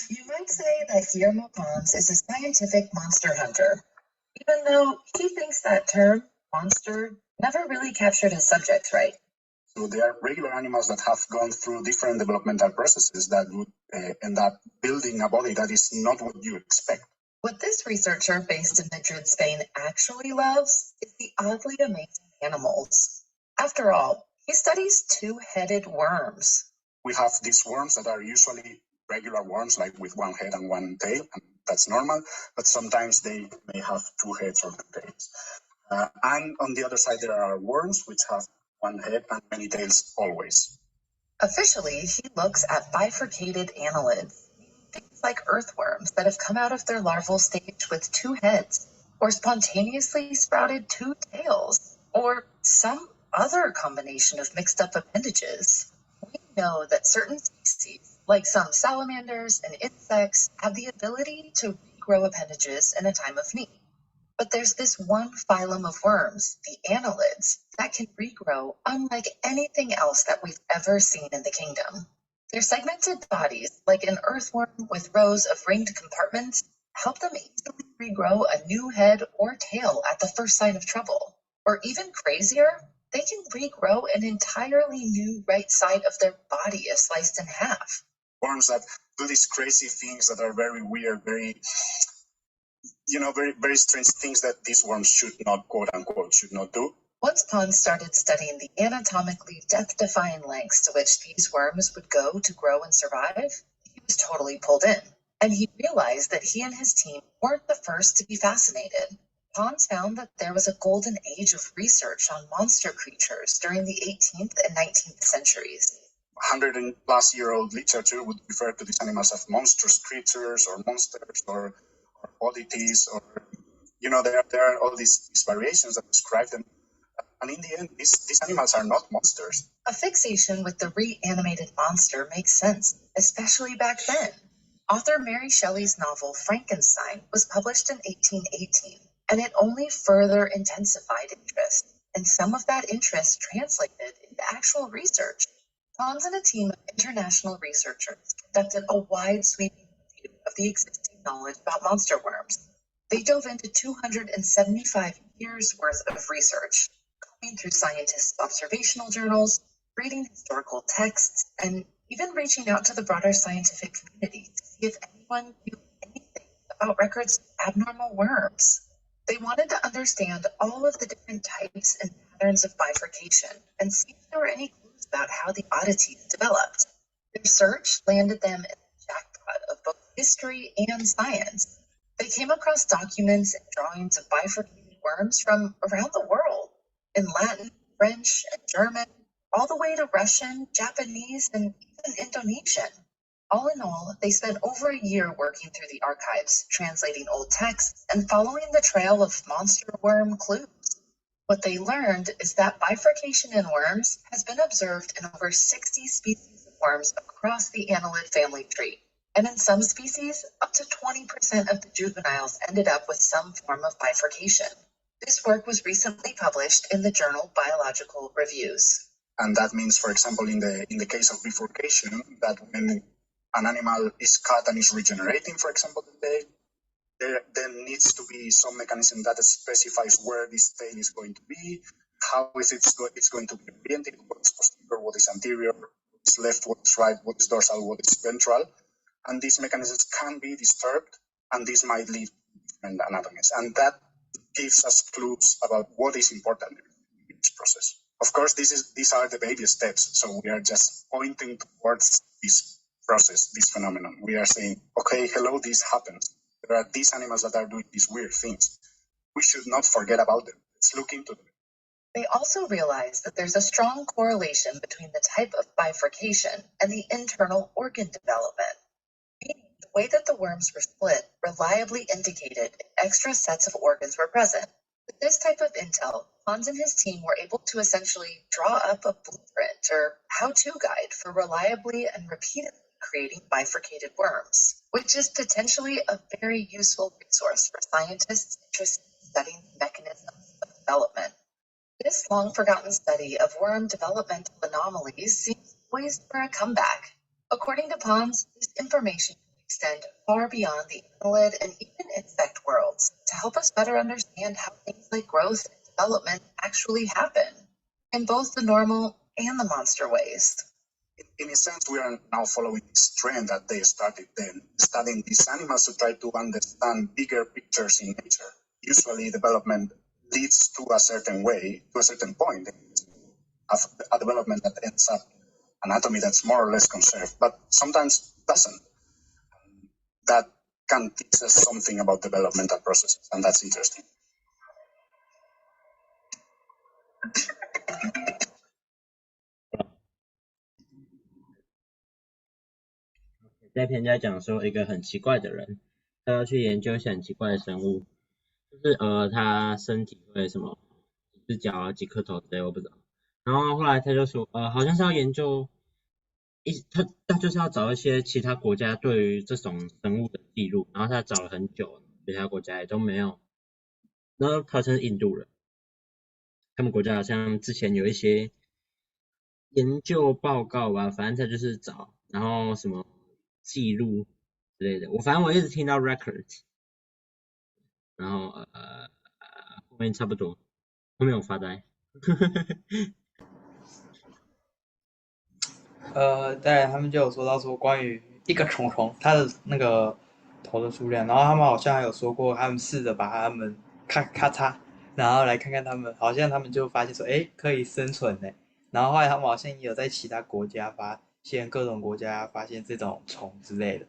You might say that Guillermo Pons is a scientific monster hunter, even though he thinks that term, monster, never really captured his subjects right. So they are regular animals that have gone through different developmental processes that would end up building a body that is not what you expect. What this researcher based in Madrid, Spain actually loves is the oddly amazing animals. After all, he studies two-headed worms. We have these worms that are usually regular worms, like with one head and one tail, and that's normal, but sometimes they may have two heads or two tails. And on the other side, there are worms which have one head and many tails always. Officially, he looks at bifurcated annelids, things like earthworms that have come out of their larval stage with two heads, or spontaneously sprouted two tails, or some other combination of mixed up appendages. We know that certain species, like some salamanders and insects, have the ability to regrow appendages in a time of need. But there's this one phylum of worms, the annelids, that can regrow unlike anything else that we've ever seen in the kingdom. Their segmented bodies, like an earthworm with rows of ringed compartments, help them easily regrow a new head or tail at the first sign of trouble. Or even crazier, they can regrow an entirely new right side of their body if sliced in half. Worms that do these crazy things that are very weird, very strange things that these worms should not, quote unquote, should not do. Once Pons started studying the anatomically death-defying lengths to which these worms would go to grow and survive, he was totally pulled in. And he realized that he and his team weren't the first to be fascinated. Pons found that there was a golden age of research on monster creatures during the 18th and 19th centuries. 100-plus-year-old literature would refer to these animals as monstrous creatures or monsters or oddities, or there are all these variations that describe them. And in the end, these animals are not monsters. A fixation with the reanimated monster makes sense, especially back then. Author Mary Shelley's novel Frankenstein was published in 1818, and it only further intensified interest, and some of that interest translated into actual research. Pons and a team of international researchers conducted a wide-sweeping review of the existing knowledge about monster worms. They dove into 275 years' worth of research, going through scientists' observational journals, reading historical texts, and even reaching out to the broader scientific community to see if anyone knew anything about records of abnormal worms. They wanted to understand all of the different types and patterns of bifurcation and see if there were any clues about how the oddities developed. Their search landed them in the jackpot of both history and science. They came across documents and drawings of bifurcated worms from around the world, in Latin, French, and German, all the way to Russian, Japanese, and even Indonesian. All in all, they spent over a year working through the archives, translating old texts, and following the trail of monster worm clues. What they learned is that bifurcation in worms has been observed in over 60 species of worms across the annelid family tree. And in some species, up to 20% of the juveniles ended up with some form of bifurcation. This work was recently published in the journal Biological Reviews. And that means, for example, in the case of bifurcation, that when an animal is cut and is regenerating, for example, there needs to be some mechanism that specifies where this tail is going to be, how it's going to be oriented, what is posterior, what is anterior, what is left, what is right, what is dorsal, what is ventral. And these mechanisms can be disturbed, and this might lead to different anatomies. And that gives us clues about what is important in this process. Of course, these are the baby steps, so we are just pointing towards this process, this phenomenon. We are saying, okay, hello, this happens. There are these animals that are doing these weird things. We should not forget about them. Let's look into them. They also realize that there's a strong correlation between the type of bifurcation and the internal organ development. Meaning, the way that the worms were split reliably indicated if extra sets of organs were present. With this type of intel, Pons and his team were able to essentially draw up a blueprint or how-to guide for reliably and repeatedly creating bifurcated worms, which is potentially a very useful resource for scientists interested in studying the mechanisms of development. This long-forgotten study of worm developmental anomalies seems poised for a comeback. According to Pons, this information can extend far beyond the annelid and even insect worlds to help us better understand how things like growth and development actually happen, in both the normal and the monster ways. In a sense, we are now following this trend that they started then, studying these animals to try to understand bigger pictures in nature. Usually, development leads to a certain way, to a certain point, of a development that ends up anatomy that's more or less conserved, but sometimes doesn't. That can teach us something about developmental processes, and that's interesting.这篇在讲说一个很奇怪的人，他要去研究一些很奇怪的生物，就是他身体会什么几只脚啊几颗头之类我不知道。然后后来他就说好像是要研究他就是要找一些其他国家对于这种生物的记录，然后他找了很久，其他国家也都没有。然后他是印度人，他们国家好像之前有一些研究报告吧，反正他就是找，然后什么记录之类的，反正我一直听到 records， 然后后面差不多，后面我发呆。再来他们就有说到说关于一个虫虫它的那个头的数量，然后他们好像还有说过，他们试着把它们咔嚓，然后来看看他们，好像他们就发现说，可以生存呢。然后后来他们好像也有在其他国家发现各种国家发现这种虫之类的，